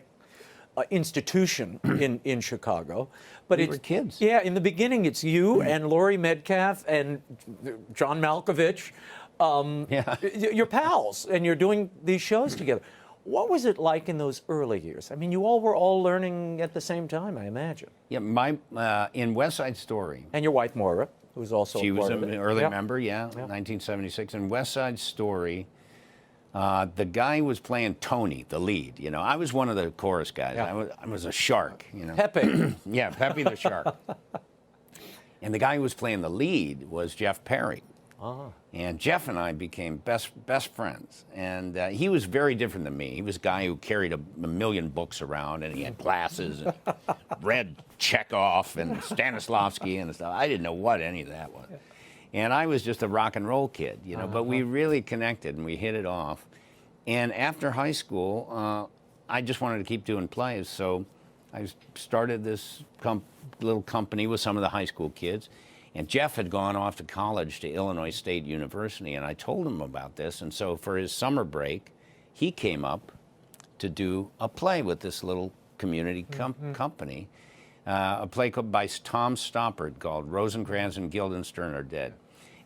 institution in Chicago. But we were kids. Yeah, in the beginning it's you and Laurie Metcalf and John Malkovich. You're pals, and you're doing these shows together. What was it like in those early years? I mean, you all were all learning at the same time, I imagine. Yeah, in West Side Story. And your wife, Moira, who was also She a was part an of it. early member, 1976. In West Side Story, the guy who was playing Tony, the lead, you know, I was one of the chorus guys. Yeah. I was a shark, you know. Pepe. Yeah, Pepe the shark. And the guy who was playing the lead was Jeff Perry. And Jeff and I became best friends. And he was very different than me. He was a guy who carried a million books around, and he had glasses, and read Chekhov and Stanislavski and stuff. I didn't know what any of that was. And I was just a rock and roll kid, you know, but we really connected and we hit it off. And after high school, I just wanted to keep doing plays. So I started this little company with some of the high school kids. And Jeff had gone off to college to Illinois State University, and I told him about this. And so for his summer break, he came up to do a play with this little community company, a play by Tom Stoppard called Rosencrantz and Guildenstern Are Dead.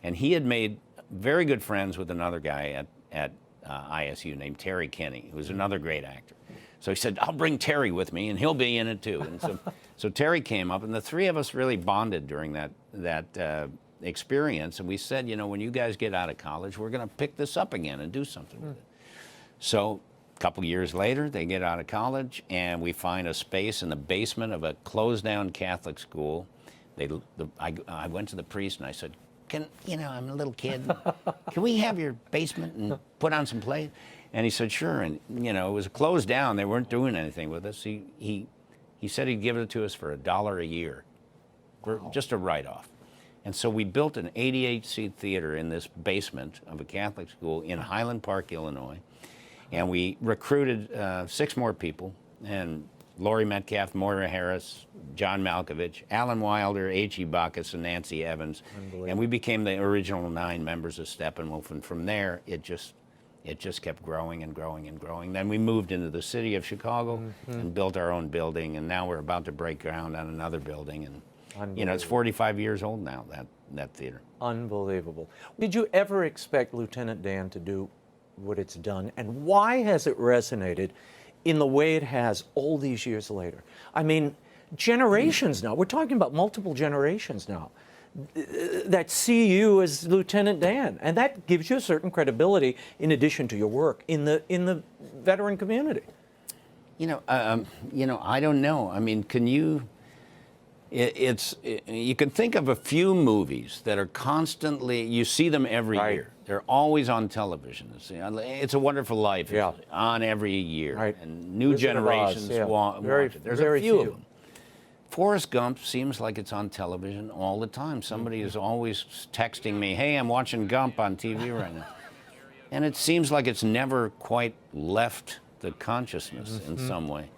And he had made very good friends with another guy at ISU named Terry Kenny, who was another great actor. So he said, I'll bring Terry with me, and he'll be in it too. And so Terry came up, and the three of us really bonded during that experience. And we said, you know, when you guys get out of college, we're going to pick this up again and do something with it. So a couple years later, they get out of college, and we find a space in the basement of a closed-down Catholic school. I went to the priest, and I said, I'm a little kid. Can we have your basement and put on some plays? And he said, sure. And, you know, it was closed down. They weren't doing anything with us. He said he'd give it to us for $1 a year, for just a write-off. And so we built an 88-seat theater in this basement of a Catholic school in Highland Park, Illinois. And we recruited 6 more people, and Laurie Metcalf, Moira Harris, John Malkovich, Alan Wilder, H.E. Bacchus, and Nancy Evans. And we became the original 9 members of Steppenwolf. And from there, it just kept growing and growing and growing. Then we moved into the city of Chicago and built our own building, and now we're about to break ground on another building. And you know, it's 45 years old now, that theater. Unbelievable. Did you ever expect Lieutenant Dan to do what it's done, and why has it resonated in the way it has all these years later? I mean, generations now, we're talking about multiple generations now, that see you as Lieutenant Dan, and that gives you a certain credibility in addition to your work in the veteran community. You know, I don't know. I mean, can you? You can think of a few movies that are constantly. You see them every year. They're always on television. It's a Wonderful Life. It's on every year, and new generations watch it. There's a few of them. Forrest Gump seems like it's on television all the time. Somebody is always texting me, hey, I'm watching Gump on TV right now. And it seems like it's never quite left the consciousness in some way.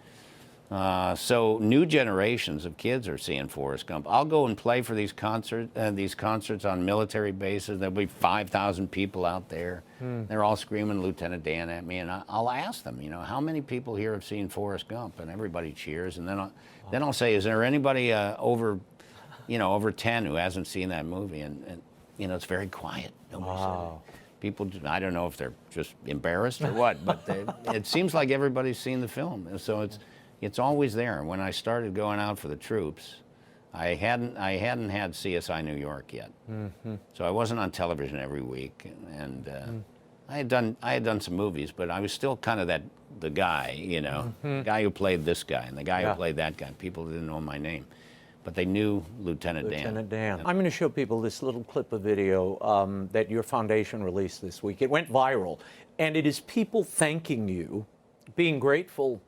So new generations of kids are seeing Forrest Gump. I'll go and play for these concerts on military bases. There'll be 5,000 people out there. They're all screaming Lieutenant Dan at me, and I'll ask them, you know, how many people here have seen Forrest Gump? And everybody cheers. And then I'll say, is there anybody over 10 who hasn't seen that movie? And you know, it's very quiet. Nobody said it. People, I don't know if they're just embarrassed or what, but it seems like everybody's seen the film. And so it's always there. And when I started going out for the troops, I hadn't had CSI New York yet. So I wasn't on television every week, and I had done some movies, but I was still kind of the guy, you know, the guy who played this guy and the guy who played that guy. People didn't know my name, but they knew Lieutenant Dan. I'm going to show people this little clip of video that your foundation released this week. It went viral, and it is people thanking you, being grateful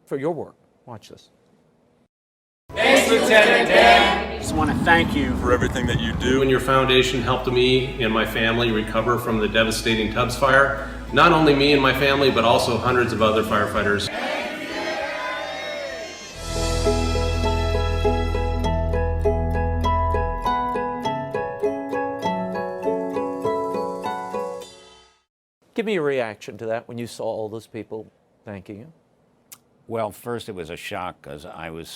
for your work. Watch this. Thanks, Lieutenant Dan. Just want to thank you for everything that you do. You and your foundation helped me and my family recover from the devastating Tubbs fire. Not only me and my family, but also hundreds of other firefighters. Give me a reaction to that when you saw all those people thanking you. Well, first it was a shock because I was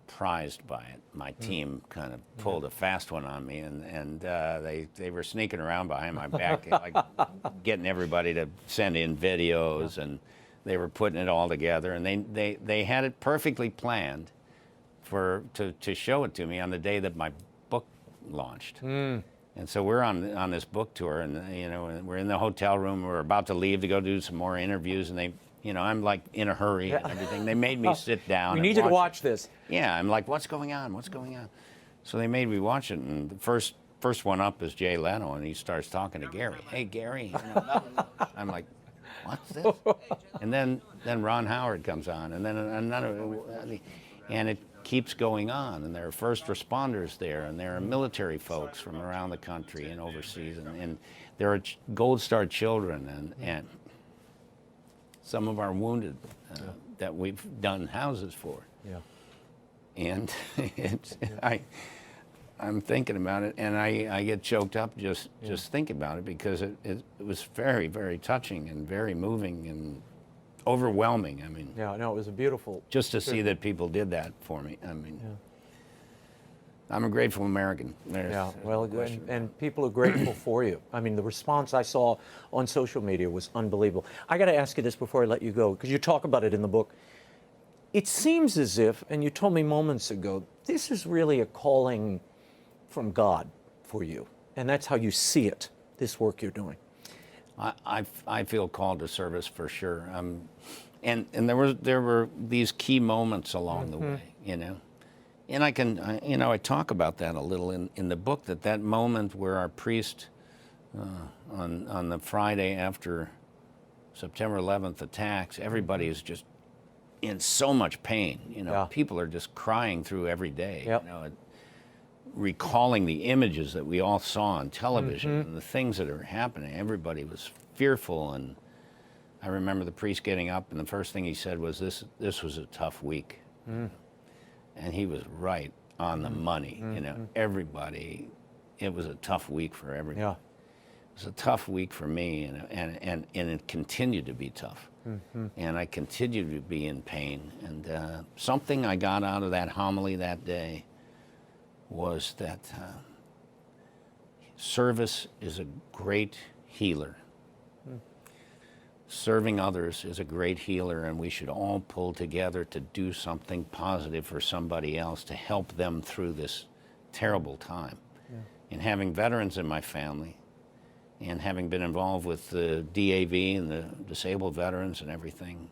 surprised by it. My team kind of pulled a fast one on me, and they were sneaking around behind my back, like getting everybody to send in videos, and they were putting it all together, and they had it perfectly planned to show it to me on the day that my book launched. And so we're on this book tour, and we're in the hotel room. We're about to leave to go do some more interviews, and I'm like in a hurry and everything. They made me sit down. We need you to watch this. Yeah, I'm like, what's going on? What's going on? So they made me watch it, and the first one up is Jay Leno, and he starts talking to Gary. Hey, Gary. I'm like, what's this? And then Ron Howard comes on, and then another, and it keeps going on, and there are first responders there, and there are military folks from around the country and overseas, and there are Gold Star children and some of our wounded that we've done houses for. Yeah. And I'm thinking about it, and I get choked up just thinking about it, because it was very, very touching and very moving and overwhelming. I mean, yeah, no, it was a beautiful. Just to see that people did that for me. I mean, I'm a grateful American. Well, and people are grateful for you. I mean, the response I saw on social media was unbelievable. I got to ask you this before I let you go, because you talk about it in the book. It seems as if, and you told me moments ago, this is really a calling from God for you, and that's how you see it, this work you're doing. I feel called to service for sure, and there were these key moments along the way, and I talk about that a little in the book, that moment where our priest on the Friday after September 11th attacks, everybody is just in so much pain. People are just crying through every day. Recalling the images that we all saw on television and the things that are happening. Everybody was fearful, and I remember the priest getting up, and the first thing he said was, this was a tough week. And he was right on the money. Everybody, it was a tough week for everybody. It was a tough week for me, and it continued to be tough. And I continued to be in pain. And something I got out of that homily that day was that service is a great healer. Serving others is a great healer, and we should all pull together to do something positive for somebody else, to help them through this terrible time. And having veterans in my family, and having been involved with the DAV and the disabled veterans and everything,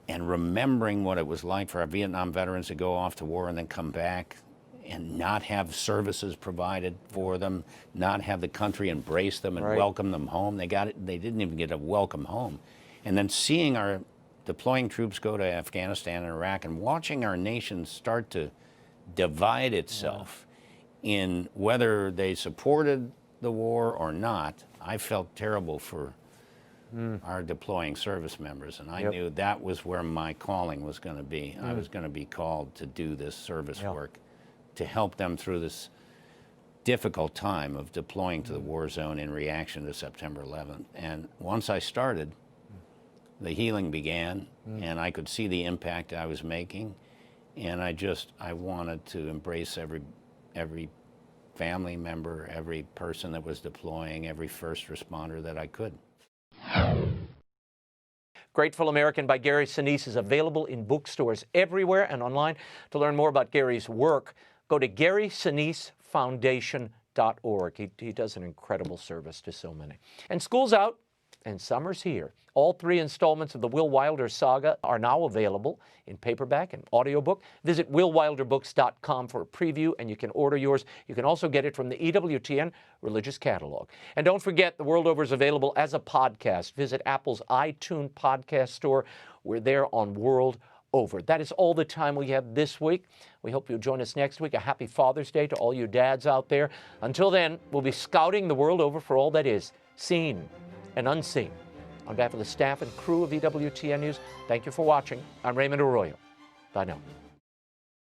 and remembering what it was like for our Vietnam veterans to go off to war and then come back and not have services provided for them, not have the country embrace them and welcome them home. They didn't even get a welcome home. And then seeing our deploying troops go to Afghanistan and Iraq, and watching our nation start to divide itself in whether they supported the war or not, I felt terrible for our deploying service members, and I knew that was where my calling was going to be. I was going to be called to do this service work, to help them through this difficult time of deploying to the war zone in reaction to September 11th. And once I started, the healing began, and I could see the impact I was making, and I wanted to embrace every family member, every person that was deploying, every first responder that I could. Grateful American by Gary Sinise is available in bookstores everywhere and online. To learn more about Gary's work, go to GarySiniseFoundation.org. He does an incredible service to so many. And school's out, and summer's here. All 3 installments of the Will Wilder saga are now available in paperback and audiobook. Visit willwilderbooks.com for a preview, and you can order yours. You can also get it from the EWTN Religious Catalog. And don't forget, The World Over is available as a podcast. Visit Apple's iTunes podcast store. We're there on World Over. That is all the time we have this week. We hope you'll join us next week. A happy Father's Day to all you dads out there. Until then, we'll be scouting the world over for all that is seen and unseen. On behalf of the staff and crew of EWTN News, thank you for watching. I'm Raymond Arroyo. Bye now.